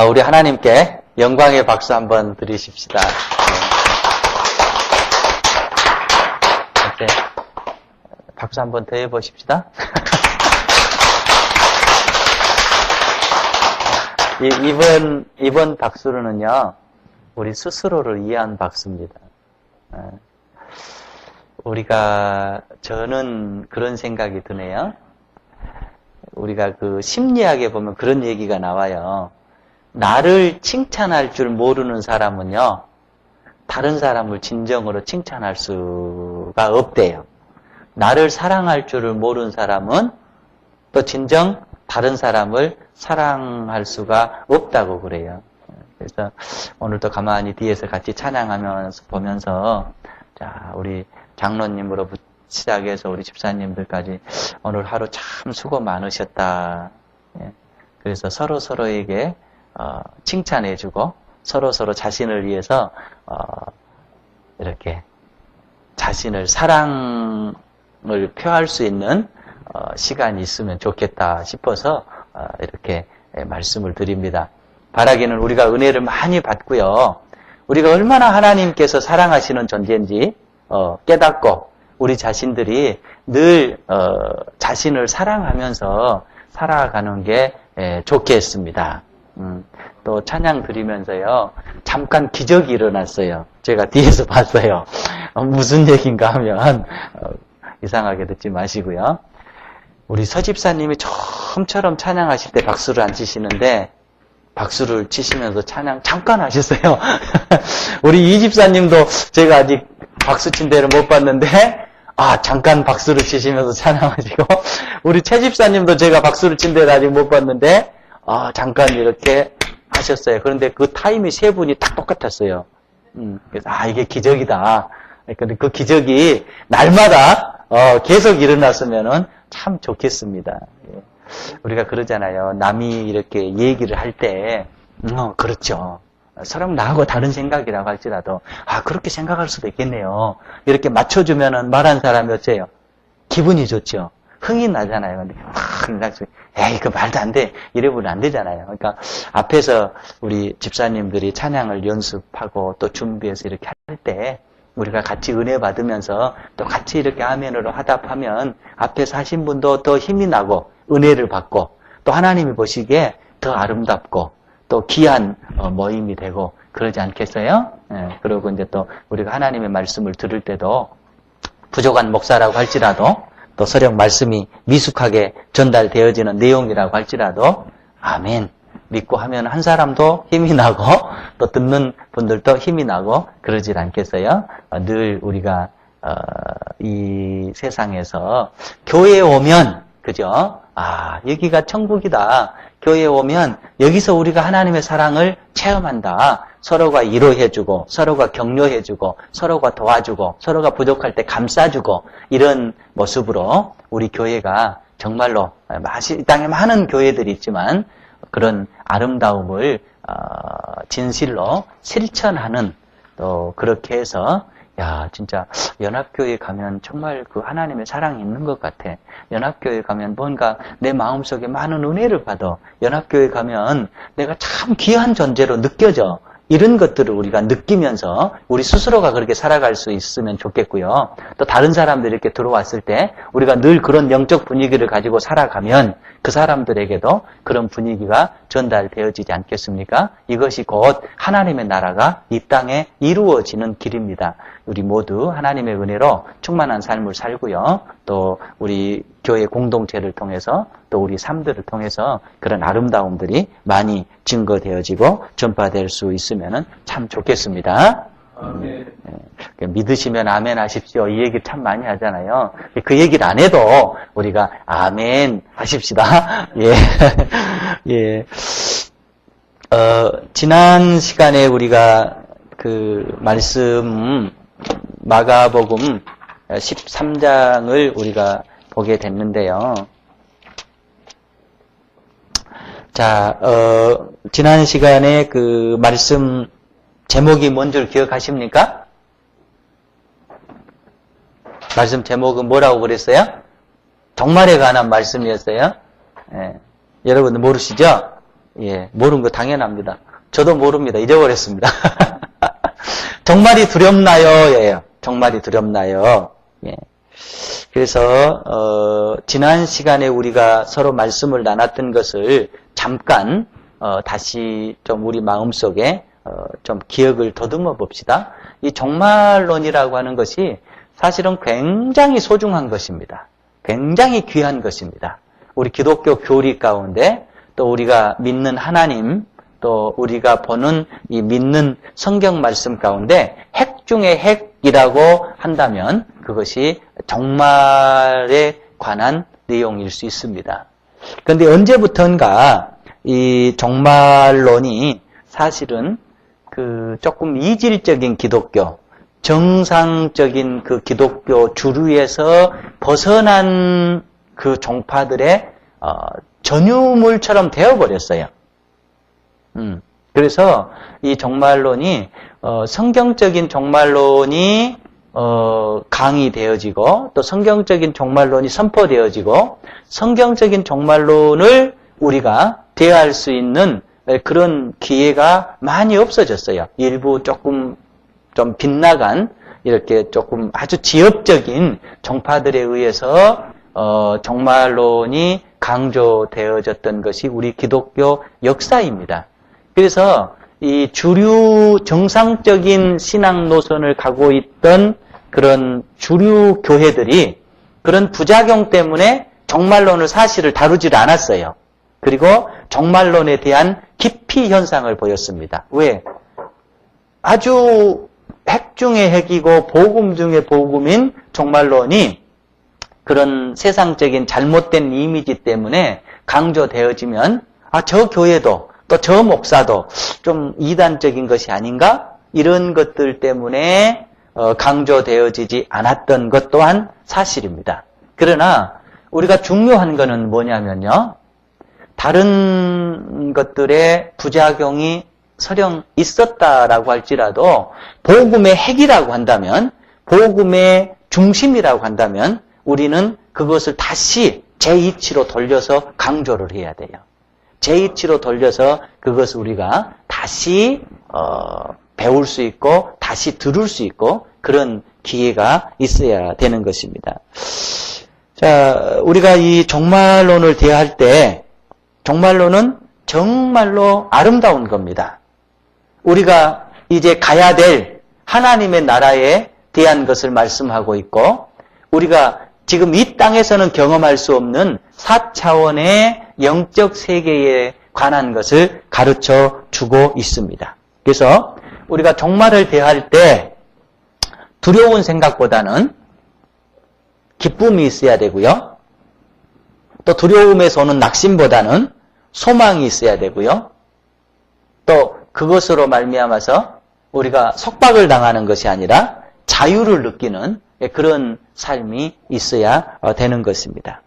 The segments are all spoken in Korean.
우리 하나님께 영광의 박수 한번 드리십시다. 이렇게 박수 한번 더 해보십시다. 이번 박수로는요, 우리 스스로를 위한 박수입니다. 저는 그런 생각이 드네요. 우리가 그 심리학에 보면 그런 얘기가 나와요. 나를 칭찬할 줄 모르는 사람은요, 다른 사람을 진정으로 칭찬할 수가 없대요. 나를 사랑할 줄을 모르는 사람은 또 진정 다른 사람을 사랑할 수가 없다고 그래요. 그래서 오늘도 가만히 뒤에서 같이 찬양하면서 보면서, 자, 우리 장로님으로부터 시작해서 우리 집사님들까지 오늘 하루 참 수고 많으셨다. 그래서 서로에게 칭찬해주고 서로 자신을 위해서 이렇게 자신을 사랑을 표할 수 있는 시간이 있으면 좋겠다 싶어서 이렇게 말씀을 드립니다. 바라기는 우리가 은혜를 많이 받고요. 우리가 얼마나 하나님께서 사랑하시는 존재인지 깨닫고 우리 자신들이 늘 자신을 사랑하면서 살아가는 게 좋겠습니다. 또 찬양 드리면서요, 잠깐 기적이 일어났어요. 제가 뒤에서 봤어요. 무슨 얘기인가 하면 이상하게 듣지 마시고요. 우리 서집사님이 처음처럼 찬양하실 때 박수를 안 치시는데 박수를 치시면서 찬양 잠깐 하셨어요. 우리 이 집사님도 제가 아직 박수 친 데를 못 봤는데 잠깐 박수를 치시면서 찬양하시고, 우리 최 집사님도 제가 박수를 친 데를 아직 못 봤는데 잠깐 이렇게 하셨어요. 그런데 그 타임이 세 분이 딱 똑같았어요. 그래서 이게 기적이다. 근데 그 기적이 날마다 계속 일어났으면은 참 좋겠습니다. 우리가 그러잖아요. 남이 이렇게 얘기를 할 때, 그렇죠. 사람 나하고 다른 생각이라고 할지라도, 그렇게 생각할 수도 있겠네요. 이렇게 맞춰주면은 말한 사람이 어째요? 기분이 좋죠. 흥이 나잖아요. 근데 에이, 그 말도 안 돼. 이래보면 안 되잖아요. 그러니까 앞에서 우리 집사님들이 찬양을 연습하고 또 준비해서 이렇게 할 때, 우리가 같이 은혜 받으면서 또 같이 이렇게 아멘으로 화답하면 앞에서 하신 분도 더 힘이 나고 은혜를 받고 또 하나님이 보시기에 더 아름답고 또 귀한 모임이 되고 그러지 않겠어요? 그리고 이제 또 우리가 하나님의 말씀을 들을 때도 부족한 목사라고 할지라도 또 서령 말씀이 미숙하게 전달되어지는 내용이라고 할지라도 아멘 믿고 하면 한 사람도 힘이 나고 또 듣는 분들도 힘이 나고 그러질 않겠어요? 늘 우리가 이 세상에서 교회에 오면 그죠? 여기가 천국이다. 교회에 오면 여기서 우리가 하나님의 사랑을 체험한다. 서로가 위로해주고 서로가 격려해주고 서로가 도와주고 서로가 부족할 때 감싸주고 이런 모습으로 우리 교회가 정말로 이 땅에 많은 교회들이 있지만 그런 아름다움을 진실로 실천하는 또 그렇게 해서 진짜 연합교회 가면 정말 그 하나님의 사랑이 있는 것 같아. 연합교회 가면 뭔가 내 마음속에 많은 은혜를 받아. 연합교회 가면 내가 참 귀한 존재로 느껴져. 이런 것들을 우리가 느끼면서 우리 스스로가 그렇게 살아갈 수 있으면 좋겠고요. 또 다른 사람들이 이렇게 들어왔을 때 우리가 늘 그런 영적 분위기를 가지고 살아가면 그 사람들에게도 그런 분위기가 전달되어지지 않겠습니까? 이것이 곧 하나님의 나라가 이 땅에 이루어지는 길입니다. 우리 모두 하나님의 은혜로 충만한 삶을 살고요. 또 우리 교회 공동체를 통해서 또 우리 삶들을 통해서 그런 아름다움들이 많이 증거되어지고 전파될 수 있으면 참 좋겠습니다. 믿으시면 아멘 하십시오. 이 얘기 참 많이 하잖아요. 그 얘기를 안 해도 우리가 아멘 하십시다. 예. 지난 시간에 우리가 그 말씀 마가복음 13장을 우리가 보게 됐는데요. 자, 지난 시간에 그 말씀 제목이 뭔지 기억하십니까? 말씀 제목은 뭐라고 그랬어요? 종말에 관한 말씀이었어요. 여러분들 모르시죠? 예, 모르는 거 당연합니다. 저도 모릅니다. 잊어버렸습니다. 정말이 두렵나요? 예요. 정말이 두렵나요? 예. 그래서 지난 시간에 우리가 서로 말씀을 나눴던 것을 잠깐 다시 좀 우리 마음속에 좀 기억을 더듬어 봅시다. 이 정말론이라고 하는 것이 사실은 굉장히 소중한 것입니다. 굉장히 귀한 것입니다. 우리 기독교 교리 가운데 또 우리가 믿는 하나님 또 우리가 보는 이 믿는 성경 말씀 가운데 핵 중의 핵이라고 한다면 그것이 정말에 관한 내용일 수 있습니다. 그런데 언제부턴가 이 정말론이 사실은 그 조금 이질적인 기독교, 정상적인 그 기독교 주류에서 벗어난 그 종파들의 전유물처럼 되어버렸어요. 그래서 이 정말론이 성경적인 정말론이 강의되어지고 또 성경적인 정말론이 선포되어지고 성경적인 정말론을 우리가 대할 수 있는 그런 기회가 많이 없어졌어요. 일부 조금 좀 빗나간 이렇게 조금 아주 지엽적인 정파들에 의해서 정말론이 강조되어졌던 것이 우리 기독교 역사입니다. 그래서 이 주류 정상적인 신앙 노선을 가고 있던 그런 주류 교회들이 그런 부작용 때문에 정말론을 사실을 다루질 않았어요. 그리고 정말론에 대한 기피 현상을 보였습니다. 왜? 아주 핵 중의 핵이고 복음 중의 복음인 정말론이 그런 세상적인 잘못된 이미지 때문에 강조되어지면 저 교회도 또 저 목사도 좀 이단적인 것이 아닌가? 이런 것들 때문에 강조되어지지 않았던 것 또한 사실입니다. 그러나 우리가 중요한 것은 뭐냐면요. 다른 것들의 부작용이 설령 있었다라고 할지라도 복음의 핵이라고 한다면 복음의 중심이라고 한다면 우리는 그것을 다시 제 이치로 돌려서 강조를 해야 돼요. 제 이치로 돌려서 그것을 우리가 다시 배울 수 있고 다시 들을 수 있고 그런 기회가 있어야 되는 것입니다. 자, 우리가 이 정말론을 대할 때 정말론은 정말로 아름다운 겁니다. 우리가 이제 가야 될 하나님의 나라에 대한 것을 말씀하고 있고 우리가 지금 이 땅에서는 경험할 수 없는 4차원의 영적 세계에 관한 것을 가르쳐 주고 있습니다. 그래서 우리가 정말을 대할 때 두려운 생각보다는 기쁨이 있어야 되고요. 또 두려움에서 오는 낙심보다는 소망이 있어야 되고요. 또 그것으로 말미암아서 우리가 속박을 당하는 것이 아니라 자유를 느끼는 그런 삶이 있어야 되는 것입니다.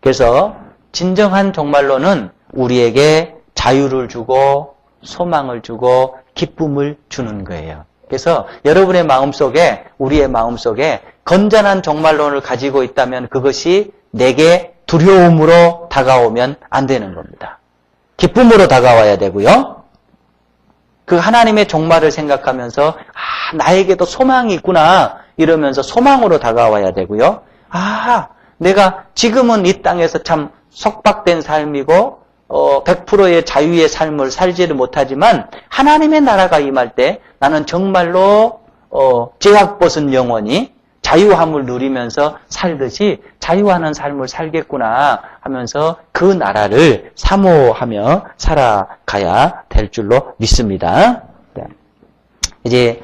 그래서 진정한 정말로는 우리에게 자유를 주고 소망을 주고 기쁨을 주는 거예요. 그래서 여러분의 마음속에 우리의 마음속에 건전한 정말론을 가지고 있다면 그것이 내게 두려움으로 다가오면 안 되는 겁니다. 기쁨으로 다가와야 되고요. 그 하나님의 종말을 생각하면서 나에게도 소망이 있구나 이러면서 소망으로 다가와야 되고요. 내가 지금은 이 땅에서 참 속박된 삶이고 100%의 자유의 삶을 살지를 못하지만 하나님의 나라가 임할 때 나는 정말로 죄악 벗은 영혼이 자유함을 누리면서 살듯이 자유하는 삶을 살겠구나 하면서 그 나라를 사모하며 살아가야 될 줄로 믿습니다. 이제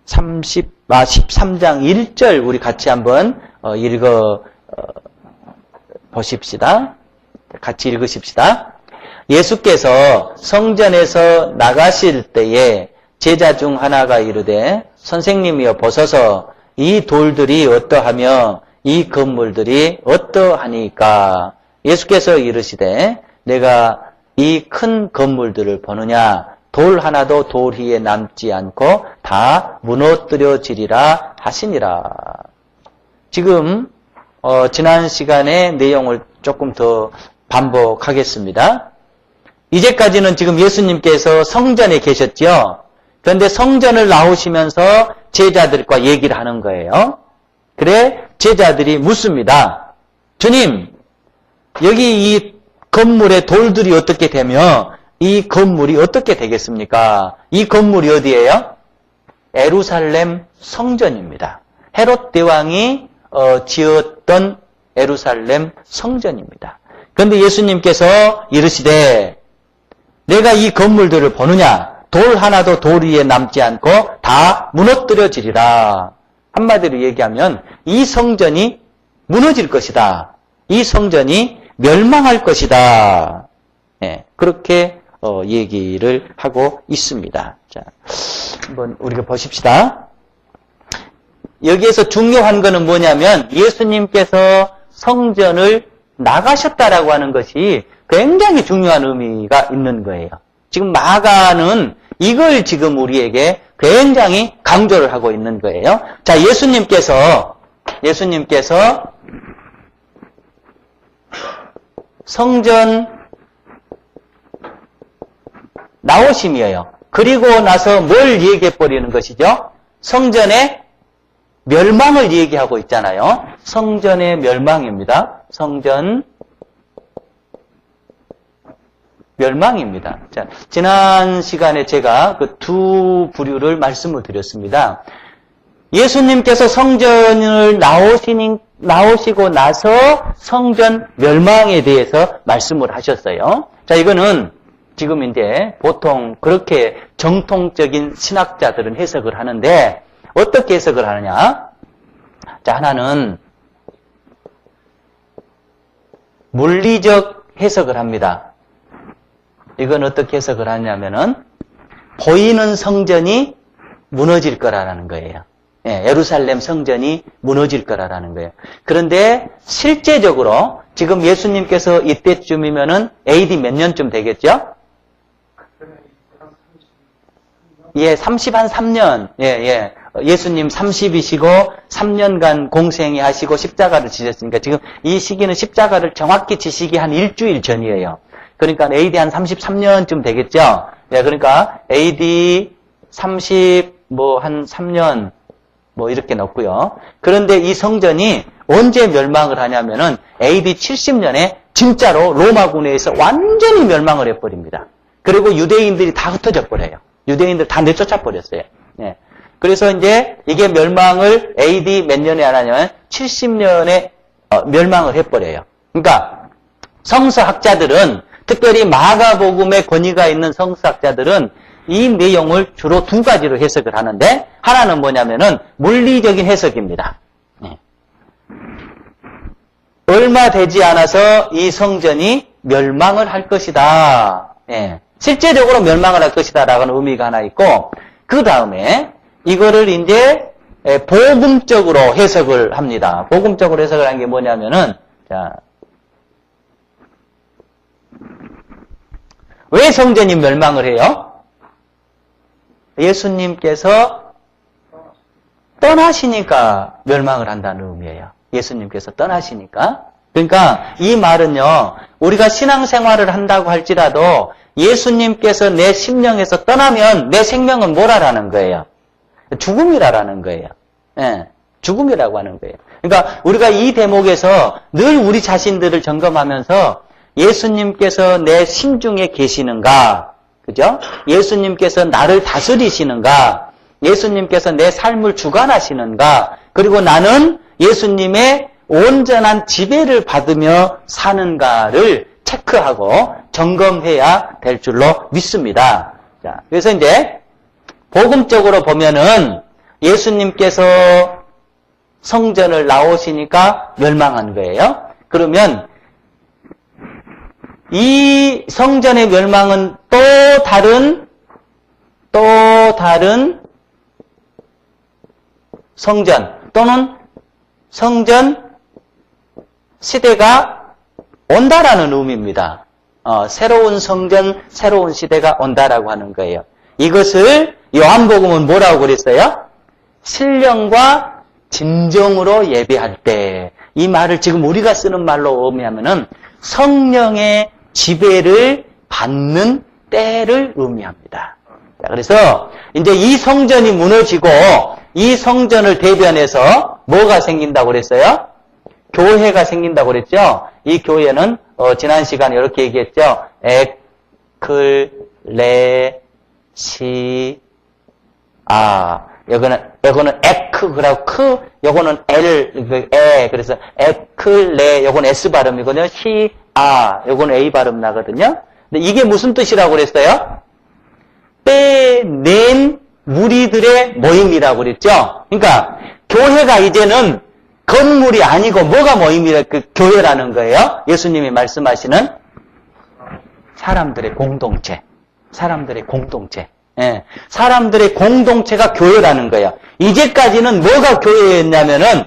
13장 1절 우리 같이 한번 읽어 보십시다. 같이 읽으십시다. 예수께서 성전에서 나가실 때에 제자 중 하나가 이르되 선생님이여 보소서 이 돌들이 어떠하며 이 건물들이 어떠하니까. 예수께서 이르시되 내가 이 큰 건물들을 보느냐 돌 하나도 돌 위에 남지 않고 다 무너뜨려지리라 하시니라. 지금 지난 시간에 내용을 조금 더 반복하겠습니다. 이제까지는 지금 예수님께서 성전에 계셨죠. 그런데 성전을 나오시면서 제자들과 얘기를 하는 거예요. 그래 제자들이 묻습니다. 주님, 여기 이 건물의 돌들이 어떻게 되며 이 건물이 어떻게 되겠습니까? 이 건물이 어디예요? 예루살렘 성전입니다. 헤롯 대왕이 지었던 예루살렘 성전입니다. 그런데 예수님께서 이르시되 내가 이 건물들을 보느냐? 돌 하나도 돌 위에 남지 않고 다 무너뜨려지리라. 한마디로 얘기하면 이 성전이 무너질 것이다. 이 성전이 멸망할 것이다. 예, 그렇게 얘기를 하고 있습니다. 자, 한번 우리가 보십시다. 여기에서 중요한 거는 뭐냐면 예수님께서 성전을 나가셨다라고 하는 것이 굉장히 중요한 의미가 있는 거예요. 지금 마가는 이걸 지금 우리에게 굉장히 강조를 하고 있는 거예요. 자, 예수님께서 성전 나오심이에요. 그리고 나서 뭘 얘기해 버리는 것이죠? 성전의 멸망을 얘기하고 있잖아요. 성전의 멸망입니다. 성전 멸망입니다. 자, 지난 시간에 제가 그 두 부류를 말씀을 드렸습니다. 예수님께서 성전을 나오시고 나서 성전 멸망에 대해서 말씀을 하셨어요. 자, 이거는 지금 이제 보통 그렇게 정통적인 신학자들은 해석을 하는데 어떻게 해석을 하느냐? 자, 하나는 물리적 해석을 합니다. 이건 어떻게 해석을 하냐면은 보이는 성전이 무너질 거라는 거예요. 예, 예루살렘 성전이 무너질 거라는 거예요. 그런데 실제적으로 지금 예수님께서 이때쯤이면은 AD 몇 년쯤 되겠죠? 예, 3년. 예. 예수님 30이시고 3년간 공생애 하시고 십자가를 지셨으니까 지금 이 시기는 십자가를 정확히 지시기 한 일주일 전이에요. 그러니까 AD 한 33년쯤 되겠죠? 예, 그러니까 AD 한 3년 이렇게 넣고요. 그런데 이 성전이 언제 멸망을 하냐면은 AD 70년에 진짜로 로마군에서 완전히 멸망을 해버립니다. 그리고 유대인들이 다 흩어져 버려요. 유대인들 다 내쫓아 버렸어요. 예. 그래서 이제 이게 멸망을 AD 몇 년에 하냐면 70년에 멸망을 해버려요. 그러니까 성서학자들은 특별히 마가복음의 권위가 있는 성서학자들은 이 내용을 주로 두 가지로 해석을 하는데 하나는 뭐냐면은 물리적인 해석입니다. 예. 얼마 되지 않아서 이 성전이 멸망을 할 것이다. 예. 실제적으로 멸망을 할 것이다 라는 의미가 하나 있고 그 다음에 이거를 이제 복음적으로 해석을 합니다. 복음적으로 해석을 한 게 뭐냐면은 자, 왜 성전이 멸망을 해요? 예수님께서 떠나시니까 멸망을 한다는 의미예요. 예수님께서 떠나시니까. 그러니까 이 말은요, 우리가 신앙생활을 한다고 할지라도 예수님께서 내 심령에서 떠나면 내 생명은 뭐라라는 거예요? 죽음이라는 거예요. 예, 죽음이라고 하는 거예요. 그러니까 우리가 이 대목에서 늘 우리 자신들을 점검하면서 예수님께서 내 심중에 계시는가? 그죠? 예수님께서 나를 다스리시는가? 예수님께서 내 삶을 주관하시는가? 그리고 나는 예수님의 온전한 지배를 받으며 사는가를 체크하고 점검해야 될 줄로 믿습니다. 자, 그래서 이제 복음적으로 보면은 예수님께서 성전을 나오시니까 멸망한 거예요. 그러면 이 성전의 멸망은 또 다른 성전 또는 성전 시대가 온다라는 의미입니다. 새로운 성전, 새로운 시대가 온다라고 하는 거예요. 이것을 요한복음은 뭐라고 그랬어요? 신령과 진정으로 예배할 때. 이 말을 지금 우리가 쓰는 말로 의미하면은 성령의 지배를 받는 때를 의미합니다. 자, 그래서 이제 이 성전이 무너지고 이 성전을 대변해서 뭐가 생긴다고 그랬어요? 교회가 생긴다고 그랬죠? 이 교회는 지난 시간에 이렇게 얘기했죠? 요거는 에크라고 요거는 그래서 요거는 S 발음이거든요. 요거는 A 발음 나거든요. 근데 이게 무슨 뜻이라고 그랬어요? 빼낸 무리들의 모임이라고 그랬죠? 그러니까, 교회가 이제는 건물이 아니고 뭐가 모임이라 그 교회라는 거예요? 예수님이 말씀하시는 사람들의 공동체. 예. 사람들의 공동체가 교회라는 거예요. 이제까지는 뭐가 교회였냐면은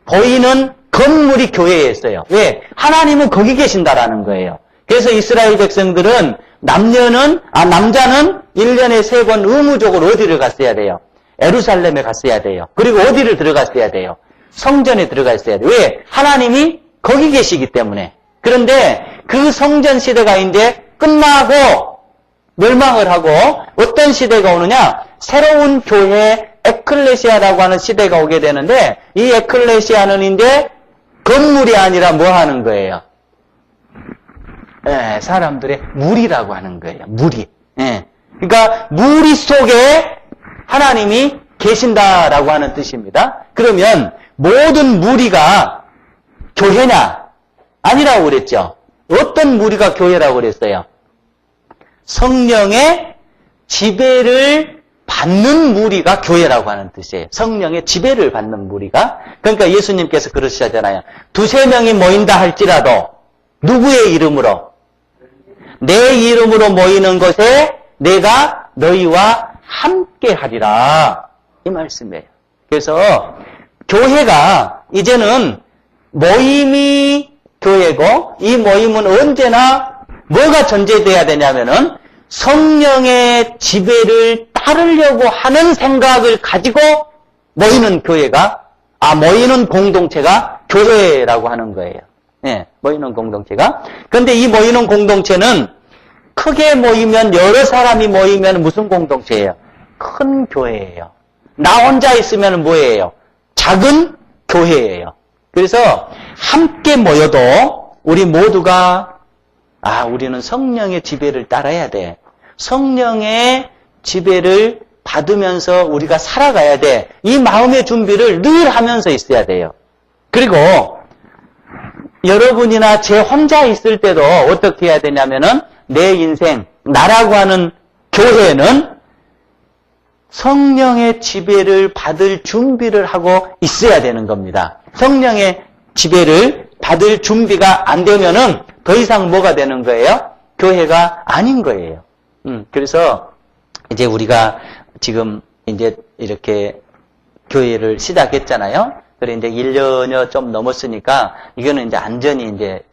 보이는 건물이 교회였어요. 왜? 하나님은 거기 계신다라는 거예요. 그래서 이스라엘 백성들은 남자는 1년에 3번 의무적으로 어디를 갔어야 돼요? 예루살렘에 갔어야 돼요. 그리고 어디를 들어갔어야 돼요? 성전에 들어갔어야 돼요. 왜? 하나님이 거기 계시기 때문에. 그런데 그 성전 시대가 이제 끝나고 멸망을 하고 어떤 시대가 오느냐? 새로운 교회 에클레시아라고 하는 시대가 오게 되는데 이 에클레시아는 이제 건물이 아니라 뭐 하는 거예요? 예, 사람들의 무리라고 하는 거예요. 무리. 예. 그러니까 무리 속에 하나님이 계신다라고 하는 뜻입니다. 그러면 모든 무리가 교회냐? 아니라고 그랬죠. 어떤 무리가 교회라고 그랬어요? 성령의 지배를 받는 무리가 교회라고 하는 뜻이에요. 성령의 지배를 받는 무리가. 그러니까 예수님께서 그러시잖아요. 2-3명이 모인다 할지라도 누구의 이름으로? 내 이름으로 모이는 것에 내가 너희와 함께 하리라. 이 말씀이에요. 그래서 교회가 이제는 모임이 교회고 이 모임은 언제나 뭐가 전제돼야 되냐면은 성령의 지배를 따르려고 하는 생각을 가지고 모이는 교회가 모이는 공동체가 교회라고 하는 거예요. 예, 모이는 공동체가. 그런데 이 모이는 공동체는 크게 모이면 여러 사람이 모이면 무슨 공동체예요? 큰 교회예요. 나 혼자 있으면 뭐예요? 작은 교회예요. 그래서 함께 모여도 우리 모두가 우리는 성령의 지배를 따라야 돼. 성령의 지배를 받으면서 우리가 살아가야 돼. 이 마음의 준비를 늘 하면서 있어야 돼요. 그리고 여러분이나 제 혼자 있을 때도 어떻게 해야 되냐면은 내 인생, 나라고 하는 교회는 성령의 지배를 받을 준비를 하고 있어야 되는 겁니다. 성령의 지배를 받을 준비가 안 되면은 더 이상 뭐가 되는 거예요? 교회가 아닌 거예요. 그래서 이제 우리가 지금 이제 이렇게 교회를 시작했잖아요. 그래 이제 1년여 좀 넘었으니까 이거는 이제 안전히 이제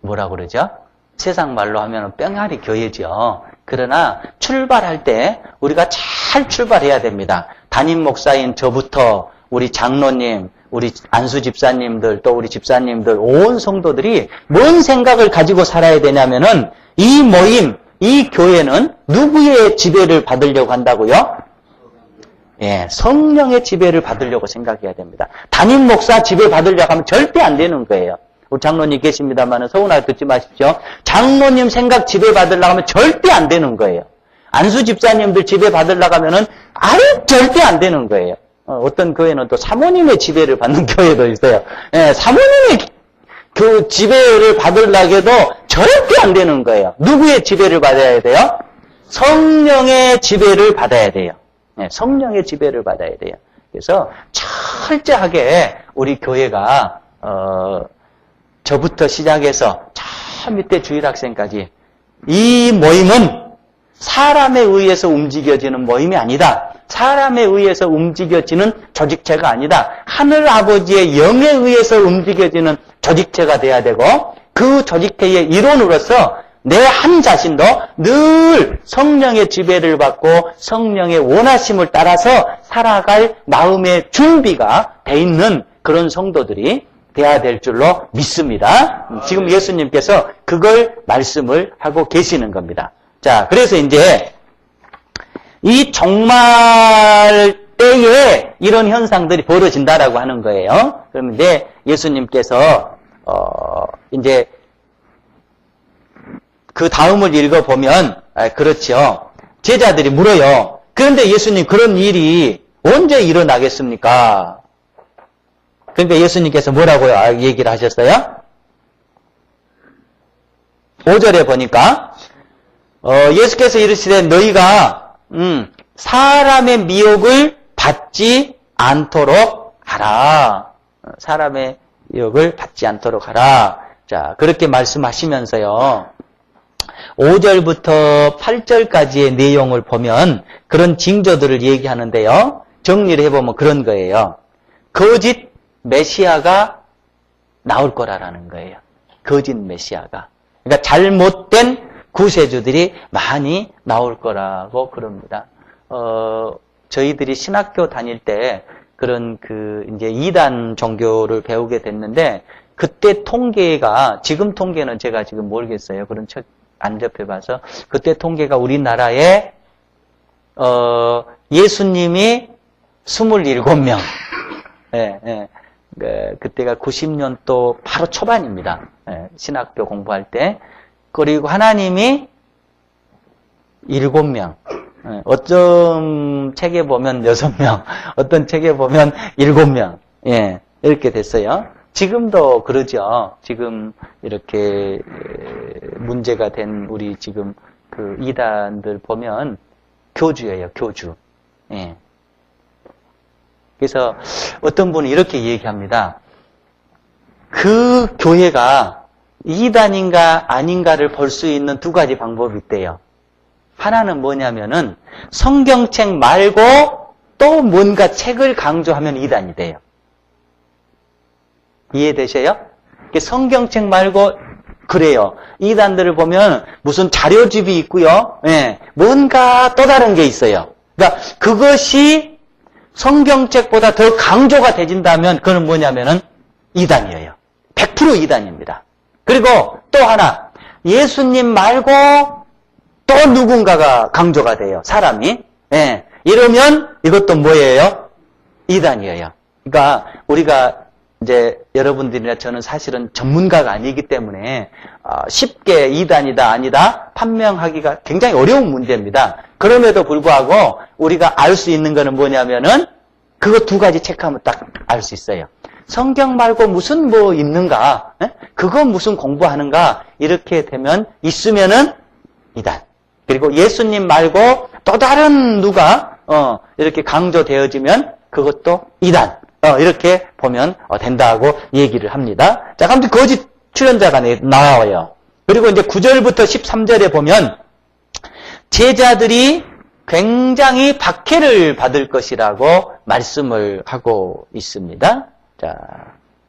뭐라 그러죠? 세상 말로 하면 뺑아리 교회죠. 그러나 출발할 때 우리가 잘 출발해야 됩니다. 담임 목사인 저부터 우리 장로님, 우리 안수 집사님들, 또 우리 집사님들, 온 성도들이 뭔 생각을 가지고 살아야 되냐면은 이 모임, 이 교회는 누구의 지배를 받으려고 한다고요? 예, 성령의 지배를 받으려고 생각해야 됩니다. 담임 목사 지배 받으려고 하면 절대 안 되는 거예요. 우리 장로님 계십니다만 서운하게 듣지 마십시오. 장로님 생각 지배 받으려고 하면 절대 안 되는 거예요. 안수 집사님들 지배 받으려고 하면은 절대 안 되는 거예요. 어떤 교회는 또 사모님의 지배를 받는 교회도 있어요. 예, 사모님의 그 지배를 받으려고 해도 절대 안 되는 거예요. 누구의 지배를 받아야 돼요? 성령의 지배를 받아야 돼요. 예, 성령의 지배를 받아야 돼요. 그래서 철저하게 우리 교회가 저부터 시작해서 저 밑에 주일학생까지 이 모임은 사람에 의해서 움직여지는 모임이 아니다. 사람에 의해서 움직여지는 조직체가 아니다. 하늘 아버지의 영에 의해서 움직여지는 조직체가 돼야 되고 그 조직체의 일원으로서 내 한 자신도 늘 성령의 지배를 받고 성령의 원하심을 따라서 살아갈 마음의 준비가 돼 있는 그런 성도들이 돼야 될 줄로 믿습니다. 지금 예수님께서 그걸 말씀을 하고 계시는 겁니다. 자, 그래서 이제 이 종말 때에 이런 현상들이 벌어진다라고 하는 거예요. 그러면 이제 예수님께서 이제 그 다음을 읽어보면 그렇죠. 제자들이 물어요. 그런데 예수님 그런 일이 언제 일어나겠습니까? 그러니까 예수님께서 뭐라고 얘기를 하셨어요? 5절에 보니까 예수께서 이르시되 너희가 사람의 미혹을 받지 않도록 하라. 사람의 미혹을 받지 않도록 하라. 자, 그렇게 말씀하시면서요. 5절부터 8절까지의 내용을 보면 그런 징조들을 얘기하는데요. 정리를 해보면 그런 거예요. 거짓 메시아가 나올 거라는 거예요. 거짓 메시아가. 그러니까 잘못된 구세주들이 많이 나올 거라고 그럽니다. 저희들이 신학교 다닐 때 그런 이제 이단 종교를 배우게 됐는데 그때 통계가 지금 통계는 제가 지금 모르겠어요. 그런 책 안 접해봐서 그때 통계가 우리나라에 예수님이 27명. 예. 그때가 90년도 바로 초반입니다. 예, 신학교 공부할 때. 그리고 하나님이 7명. 예, 어떤 책에 보면 6명, 어떤 책에 보면 7명. 예, 이렇게 됐어요. 지금도 그러죠. 지금 이렇게 문제가 된 우리 지금 그 이단들 보면 교주예요, 교주. 예. 그래서 어떤 분이 이렇게 얘기합니다. 그 교회가 이단인가 아닌가를 볼 수 있는 두 가지 방법이 있대요. 하나는 뭐냐면은 성경책 말고 또 뭔가 책을 강조하면 이단이 돼요. 이해되셔요? 성경책 말고 그래요. 이단들을 보면 무슨 자료집이 있고요. 예, 뭔가 또 다른 게 있어요. 그러니까 그것이 성경책보다 더 강조가 되진다면 그건 뭐냐면은 이단이에요. 100% 이단입니다. 그리고 또 하나, 예수님 말고 또 누군가가 강조가 돼요. 사람이. 예, 이러면 이것도 뭐예요? 이단이에요. 그러니까 우리가 이제 여러분들이나 저는 사실은 전문가가 아니기 때문에 쉽게 이단이다 아니다 판명하기가 굉장히 어려운 문제입니다. 그럼에도 불구하고 우리가 알 수 있는 거는 뭐냐면은 그거 두 가지 체크하면 딱 알 수 있어요. 성경 말고 무슨 뭐 있는가? 그거 무슨 공부하는가? 이렇게 되면 있으면은 이단. 그리고 예수님 말고 또 다른 누가 이렇게 강조되어지면 그것도 이단. 이렇게 보면 된다고 얘기를 합니다. 자, 아무튼 거짓 출연자가 나와요. 그리고 이제 9절부터 13절에 보면 제자들이 굉장히 박해를 받을 것이라고 말씀을 하고 있습니다. 자,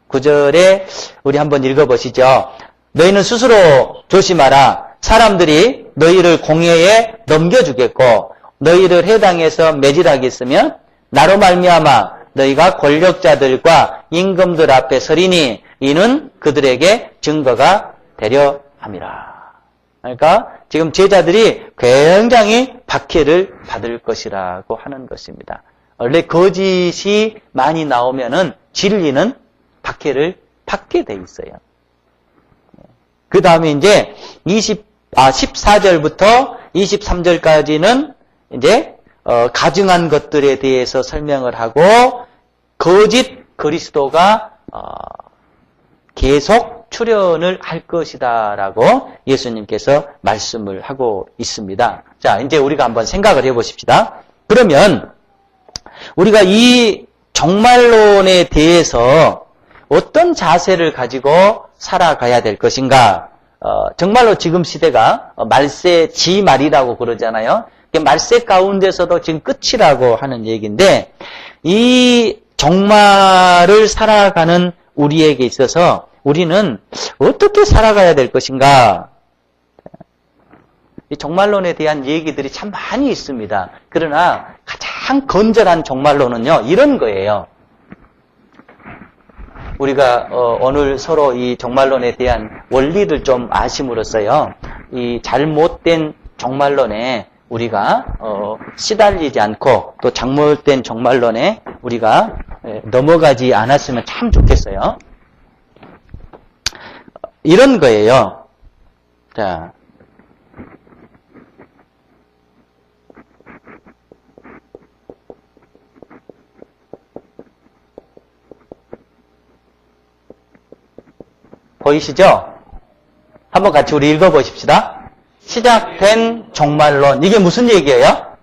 9절에 우리 한번 읽어보시죠. 너희는 스스로 조심하라. 사람들이 너희를 공회에 넘겨주겠고 너희를 해당에서 매질하겠으면 나로 말미암아 너희가 권력자들과 임금들 앞에 서리니 이는 그들에게 증거가 되려 함이라. 그러니까 지금 제자들이 굉장히 박해를 받을 것이라고 하는 것입니다. 원래 거짓이 많이 나오면은 진리는 박해를 받게 돼 있어요. 그 다음에 이제 14절부터 23절까지는 이제 가증한 것들에 대해서 설명을 하고 거짓 그리스도가 계속 출현을 할 것이다라고 예수님께서 말씀을 하고 있습니다. 자, 이제 우리가 한번 생각을 해보십시다. 그러면 우리가 이 종말론에 대해서 어떤 자세를 가지고 살아가야 될 것인가? 정말로 지금 시대가 말세 지말이라고 그러잖아요. 말세 가운데서도 지금 끝이라고 하는 얘기인데 이 종말을 살아가는 우리에게 있어서 우리는 어떻게 살아가야 될 것인가? 이 종말론에 대한 얘기들이 참 많이 있습니다. 그러나 가장 건전한 종말론은요, 이런 거예요. 우리가 오늘 서로 이 종말론에 대한 원리를 좀 아심으로써요. 이 잘못된 종말론에 우리가 시달리지 않고 또 잘못된 종말론에 우리가 넘어가지 않았으면 참 좋겠어요. 이런 거예요. 자, 보이시죠? 한번 같이 우리 읽어보십시다. 시작된 종말론. 이게 무슨 얘기예요?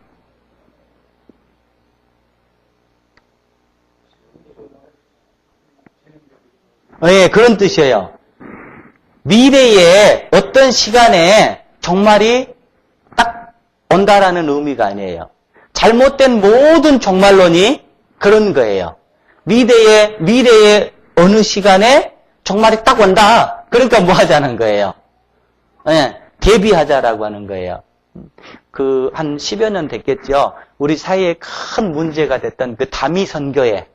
예, 그런 뜻이에요. 미래에 어떤 시간에 종말이 딱 온다라는 의미가 아니에요. 잘못된 모든 종말론이 그런 거예요. 미래에 어느 시간에 종말이 딱 온다. 그러니까 뭐 하자는 거예요? 예, 대비하자라고 하는 거예요. 한 10여 년 됐겠죠. 우리 사회에 큰 문제가 됐던 그 다미선교회.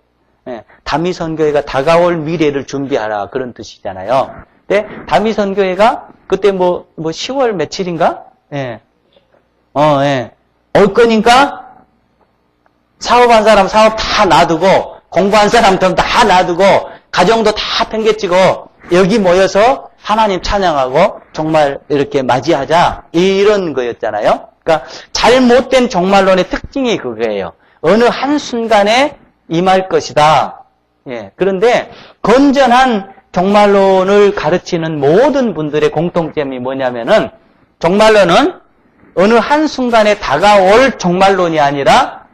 예, 다미선교회가 다가올 미래를 준비하라. 그런 뜻이잖아요. 근데 다미선교회가 그때 뭐 10월 며칠인가? 예. 올 거니까 사업한 사람 사업 다 놔두고, 공부한 사람들 다 놔두고, 가정도 다 팽개치고 여기 모여서 하나님 찬양하고 정말 이렇게 맞이하자, 이런 거였잖아요. 그러니까 잘못된 종말론의 특징이 그거예요. 어느 한순간에 임할 것이다. 예. 그런데 건전한 종말론을 가르치는 모든 분들의 공통점이 뭐냐면은, 종말론은 어느 한순간에 다가올 종말론이 아니라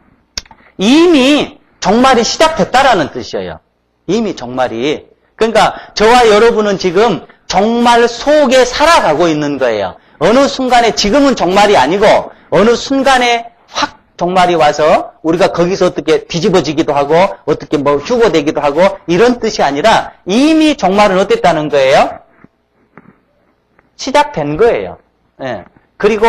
이미 종말이 시작됐다라는 뜻이에요. 이미 종말이. 그러니까 저와 여러분은 지금 종말 속에 살아가고 있는 거예요. 어느 순간에, 지금은 종말이 아니고 어느 순간에 확 종말이 와서 우리가 거기서 어떻게 뒤집어지기도 하고 어떻게 뭐 휴고되기도 하고, 이런 뜻이 아니라 이미 종말은 어땠다는 거예요? 시작된 거예요. 예. 그리고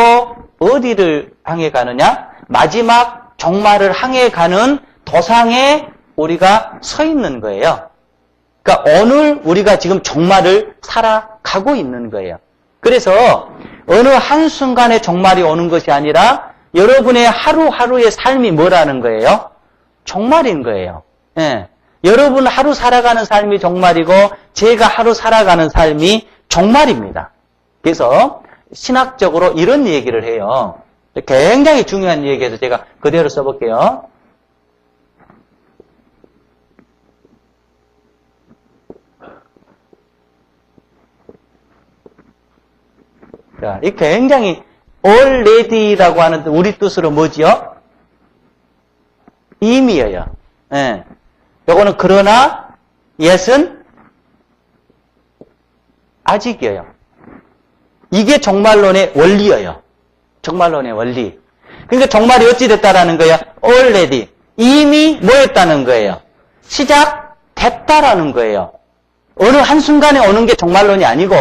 어디를 향해 가느냐? 마지막 종말을 향해 가는 도상에 우리가 서 있는 거예요. 그러니까 오늘 우리가 지금 종말을 살아가고 있는 거예요. 그래서 어느 한순간에 종말이 오는 것이 아니라 여러분의 하루하루의 삶이 뭐라는 거예요? 종말인 거예요. 예. 여러분 하루 살아가는 삶이 종말이고 제가 하루 살아가는 삶이 종말입니다. 그래서 신학적으로 이런 얘기를 해요. 굉장히 중요한 얘기에서 제가 그대로 써볼게요. 자, 이 굉장히 already라고 하는 우리 뜻으로 뭐지요? 이미예요. 예. 요거는 그러나 yet은 아직이에요. 이게 종말론의 원리예요. 종말론의 원리. 그러니까 종말이 어찌 됐다라는 거예요? already. 이미 뭐였다는 거예요? 시작됐다라는 거예요. 어느 한순간에 오는 게 종말론이 아니고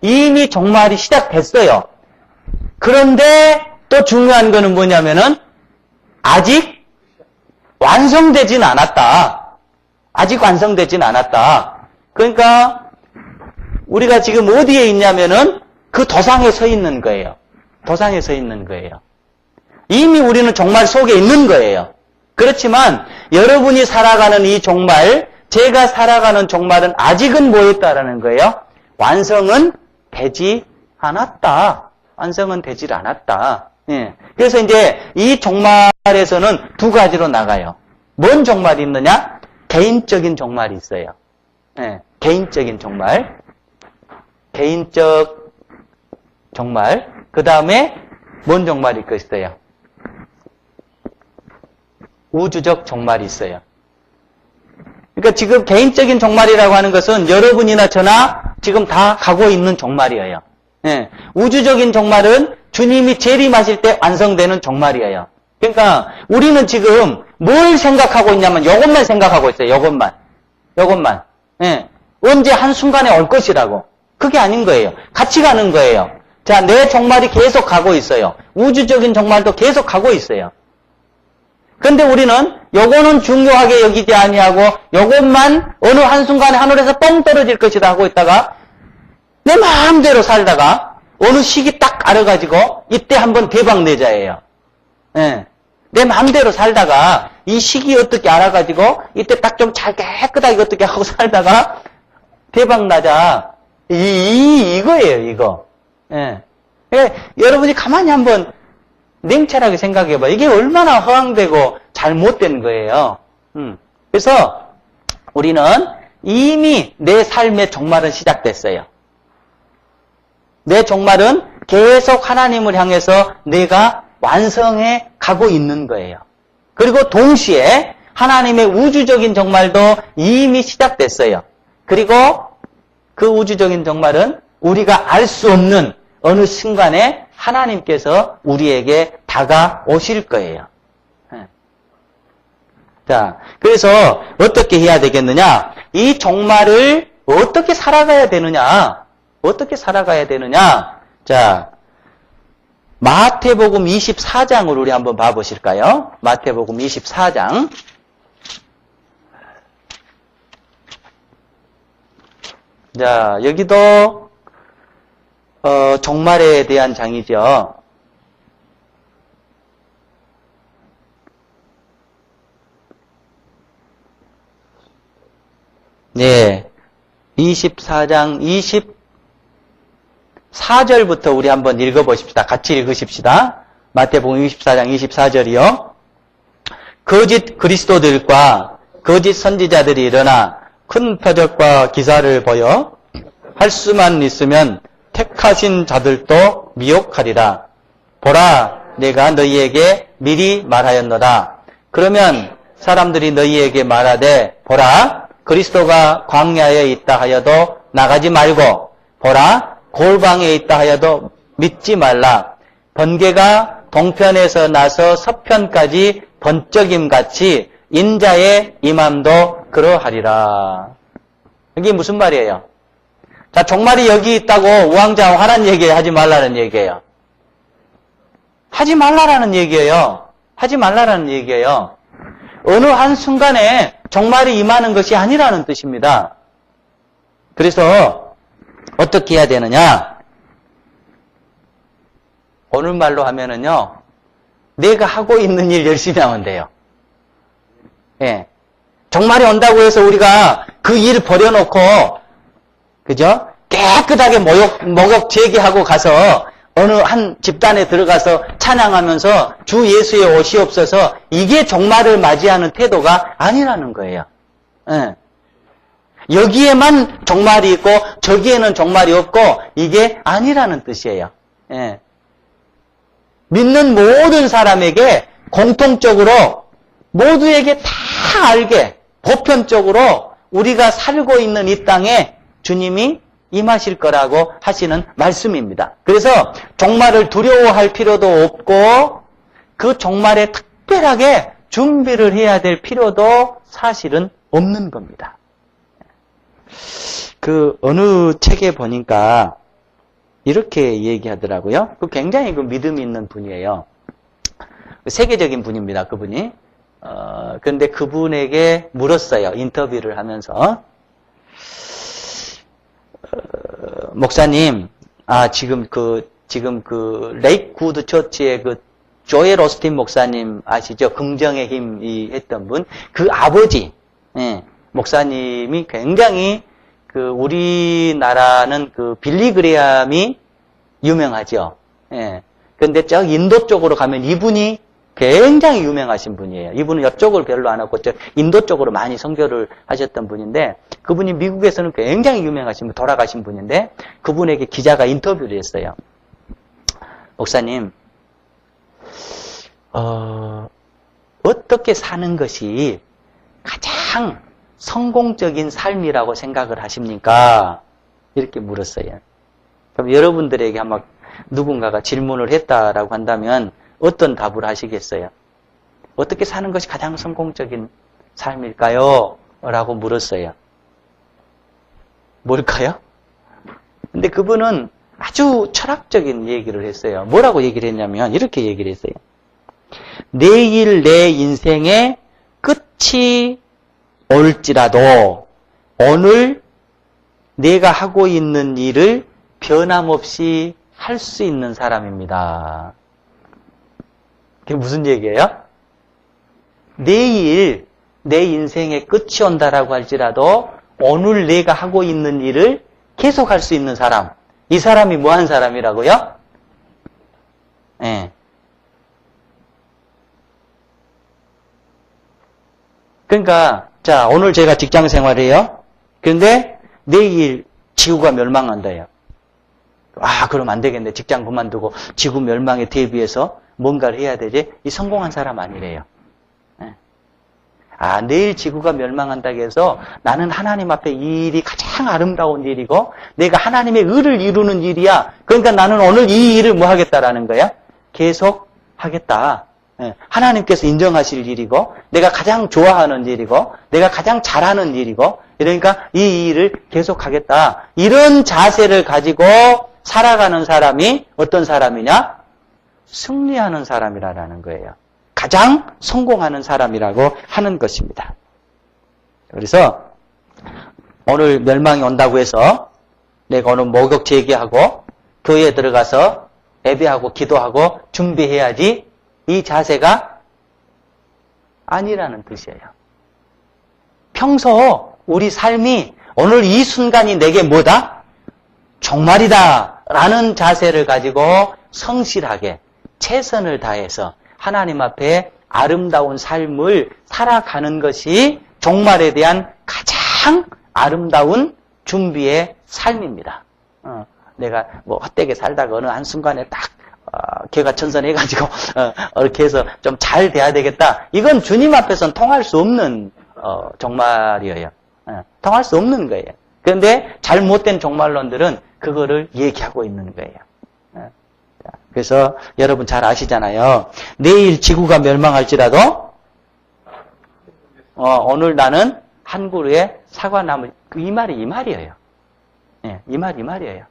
이미 종말이 시작됐어요. 그런데 또 중요한 거는 뭐냐면은 아직 완성되진 않았다. 아직 완성되진 않았다. 그러니까 우리가 지금 어디에 있냐면은 그 도상에 서 있는 거예요. 도상에 서 있는 거예요. 이미 우리는 종말 속에 있는 거예요. 그렇지만 여러분이 살아가는 이 종말, 제가 살아가는 종말은 아직은 뭐였다라는 거예요? 완성은 되지 않았다. 완성은 되질 않았다. 예. 그래서 이제 이 종말에서는 두 가지로 나가요. 뭔 종말이 있느냐? 개인적인 종말이 있어요. 예. 개인적인 종말. 개인적 종말. 그 다음에 뭔 종말이 있어요? 우주적 종말이 있어요. 그러니까 지금 개인적인 종말이라고 하는 것은 여러분이나 저나 지금 다 가고 있는 종말이에요. 예. 우주적인 종말은 주님이 재림하실 때 완성되는 종말이에요. 그러니까 우리는 지금 뭘 생각하고 있냐면 이것만 생각하고 있어요. 이것만. 예. 언제 한순간에 올 것이라고. 그게 아닌 거예요. 같이 가는 거예요. 자, 내 종말이 계속 가고 있어요. 우주적인 종말도 계속 가고 있어요. 그런데 우리는 요거는 중요하게 여기지 아니하고 요것만 어느 한순간에 하늘에서 뻥 떨어질 것이다 하고 있다가 내 마음대로 살다가 어느 시기 딱 알아가지고 이때 한번 대박 내자예요. 예. 내 마음대로 살다가 이 시기 어떻게 알아가지고 이때 딱 좀 잘 깨끗하게 어떻게 하고 살다가 대박 나자. 이거예요, 이거. 예. 그러니까 여러분이 가만히 한번 냉철하게 생각해봐. 이게 얼마나 허황되고 잘못된 거예요. 그래서 우리는 이미 내 삶의 종말은 시작됐어요. 내 종말은 계속 하나님을 향해서 내가 완성해 가고 있는 거예요. 그리고 동시에 하나님의 우주적인 종말도 이미 시작됐어요. 그리고 그 우주적인 종말은 우리가 알 수 없는 어느 순간에 하나님께서 우리에게 다가오실 거예요. 자, 그래서 어떻게 해야 되겠느냐? 이 종말을 어떻게 살아가야 되느냐? 어떻게 살아가야 되느냐? 자, 마태복음 24장을 우리 한번 봐보실까요? 마태복음 24장. 자, 여기도 종말에 대한 장이죠. 네, 24장 24절부터 우리 한번 읽어보십시다. 같이 읽으십시다. 마태복음 24장 24절이요. 거짓 그리스도들과 거짓 선지자들이 일어나 큰 표적과 기사를 보여 할 수만 있으면 택하신 자들도 미혹하리라. 보라, 내가 너희에게 미리 말하였노라. 그러면 사람들이 너희에게 말하되, 보라, 그리스도가 광야에 있다 하여도 나가지 말고, 보라, 골방에 있다 하여도 믿지 말라. 번개가 동편에서 나서 서편까지 번쩍임같이 인자의 임함도 그러하리라. 이게 무슨 말이에요? 자, 종말이 여기 있다고 우왕좌왕하라는 얘기예요? 하지 말라는 얘기예요? 하지 말라라는 얘기예요. 하지 말라라는 얘기예요. 어느 한순간에 종말이 임하는 것이 아니라는 뜻입니다. 그래서 어떻게 해야 되느냐? 오늘말로 하면은요, 내가 하고 있는 일 열심히 하면 돼요. 예. 종말이 온다고 해서 우리가 그 일을 버려놓고, 그죠? 깨끗하게 목욕 제기하고 가서 어느 한 집단에 들어가서 찬양하면서 주 예수의 오시옵소서, 이게 종말을 맞이하는 태도가 아니라는 거예요. 예. 여기에만 종말이 있고 저기에는 종말이 없고 이게 아니라는 뜻이에요. 예. 믿는 모든 사람에게 공통적으로 모두에게 다 알게 보편적으로 우리가 살고 있는 이 땅에 주님이 임하실 거라고 하시는 말씀입니다. 그래서 종말을 두려워할 필요도 없고 그 종말에 특별하게 준비를 해야 될 필요도 사실은 없는 겁니다. 그 어느 책에 보니까 이렇게 얘기하더라고요. 그 굉장히 그 믿음이 있는 분이에요. 세계적인 분입니다. 그분이. 그런데 그분에게 물었어요. 인터뷰를 하면서. 목사님, 지금 그 레이크우드 처치의 그 조엘 오스틴 목사님 아시죠? 긍정의 힘이 했던 분. 그 아버지, 예, 목사님이 굉장히 그 우리나라는 그 빌리 그레함이 유명하죠. 예. 그런데 저 인도 쪽으로 가면 이분이 굉장히 유명하신 분이에요. 이분은 옆쪽을 별로 안 하고 저 인도 쪽으로 많이 선교를 하셨던 분인데 그분이 미국에서는 굉장히 유명하신 분, 돌아가신 분인데 그분에게 기자가 인터뷰를 했어요. 목사님, 어떻게 사는 것이 가장 성공적인 삶이라고 생각을 하십니까? 이렇게 물었어요. 그럼 여러분들에게 아마 누군가가 질문을 했다라고 한다면 어떤 답을 하시겠어요? 어떻게 사는 것이 가장 성공적인 삶일까요? 라고 물었어요. 뭘까요? 근데 그분은 아주 철학적인 얘기를 했어요. 뭐라고 얘기를 했냐면 이렇게 얘기를 했어요. 내일 내 인생의 끝이 올지라도 오늘 내가 하고 있는 일을 변함없이 할 수 있는 사람입니다. 그게 무슨 얘기예요? 내일 내 인생의 끝이 온다라고 할지라도 오늘 내가 하고 있는 일을 계속할 수 있는 사람. 이 사람이 뭐한 사람이라고요? 예. 그러니까 자, 오늘 제가 직장 생활이에요. 그런데 내일 지구가 멸망한다요. 아, 그럼 안 되겠네. 직장 그만두고 지구 멸망에 대비해서 뭔가를 해야 되지? 이 성공한 사람 아니래요. 아, 내일 지구가 멸망한다고 해서 나는 하나님 앞에 이 일이 가장 아름다운 일이고 내가 하나님의 의를 이루는 일이야. 그러니까 나는 오늘 이 일을 뭐 하겠다라는 거야? 계속 하겠다. 하나님께서 인정하실 일이고 내가 가장 좋아하는 일이고 내가 가장 잘하는 일이고 그러니까 이 일을 계속 하겠다. 이런 자세를 가지고 살아가는 사람이 어떤 사람이냐? 승리하는 사람이라는 거예요. 가장 성공하는 사람이라고 하는 것입니다. 그래서 오늘 멸망이 온다고 해서 내가 오늘 목욕 제기하고 교회에 들어가서 예배하고 기도하고 준비해야지 이 자세가 아니라는 뜻이에요. 평소 우리 삶이 오늘 이 순간이 내게 뭐다? 정말이다 라는 자세를 가지고 성실하게 최선을 다해서 하나님 앞에 아름다운 삶을 살아가는 것이 종말에 대한 가장 아름다운 준비의 삶입니다. 내가 뭐 헛되게 살다가 어느 한순간에 딱 개가천선해가지고 이렇게 해서 좀 잘 돼야 되겠다. 이건 주님 앞에서는 통할 수 없는 종말이에요. 통할 수 없는 거예요. 그런데 잘못된 종말론들은 그거를 얘기하고 있는 거예요. 그래서 여러분 잘 아시잖아요. 내일 지구가 멸망할지라도 오늘 나는 한 그루의 사과나무 이 말이에요. 이 말이에요.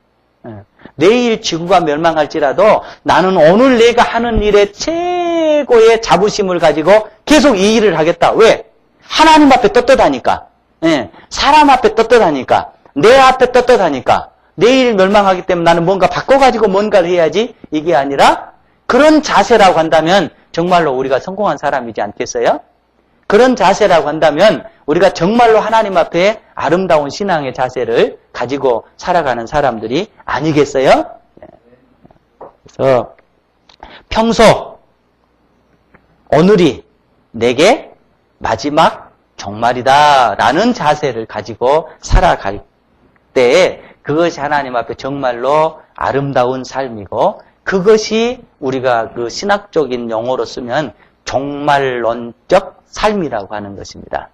내일 지구가 멸망할지라도 나는 오늘 내가 하는 일에 최고의 자부심을 가지고 계속 이 일을 하겠다. 왜? 하나님 앞에 떳떳하니까. 사람 앞에 떳떳하니까. 내 앞에 떳떳하니까. 내일 멸망하기 때문에 나는 뭔가 바꿔가지고 뭔가를 해야지 이게 아니라 그런 자세라고 한다면 정말로 우리가 성공한 사람이지 않겠어요? 그런 자세라고 한다면 우리가 정말로 하나님 앞에 아름다운 신앙의 자세를 가지고 살아가는 사람들이 아니겠어요? 그래서 평소 오늘이 내게 마지막 종말이다 라는 자세를 가지고 살아갈 때에 그것이 하나님 앞에 정말로 아름다운 삶이고 그것이 우리가 그 신학적인 용어로 쓰면 종말론적 삶이라고 하는 것입니다.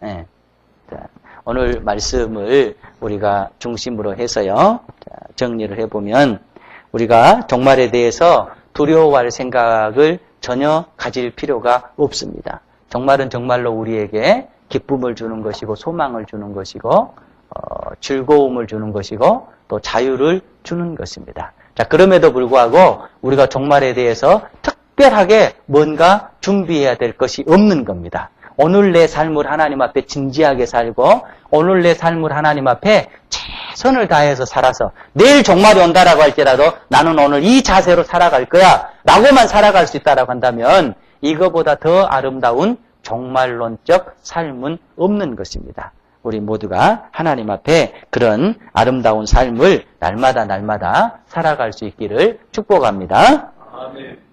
자, 오늘 말씀을 우리가 중심으로 해서요. 자, 정리를 해보면 우리가 종말에 대해서 두려워할 생각을 전혀 가질 필요가 없습니다. 종말은 정말로 우리에게 기쁨을 주는 것이고 소망을 주는 것이고 즐거움을 주는 것이고 또 자유를 주는 것입니다. 자, 그럼에도 불구하고 우리가 종말에 대해서 특별하게 뭔가 준비해야 될 것이 없는 겁니다. 오늘 내 삶을 하나님 앞에 진지하게 살고 오늘 내 삶을 하나님 앞에 최선을 다해서 살아서 내일 종말이 온다라고 할지라도 나는 오늘 이 자세로 살아갈 거야 라고만 살아갈 수 있다라고 한다면 이거보다 더 아름다운 종말론적 삶은 없는 것입니다. 우리 모두가 하나님 앞에 그런 아름다운 삶을 날마다 살아갈 수 있기를 축복합니다. 아멘.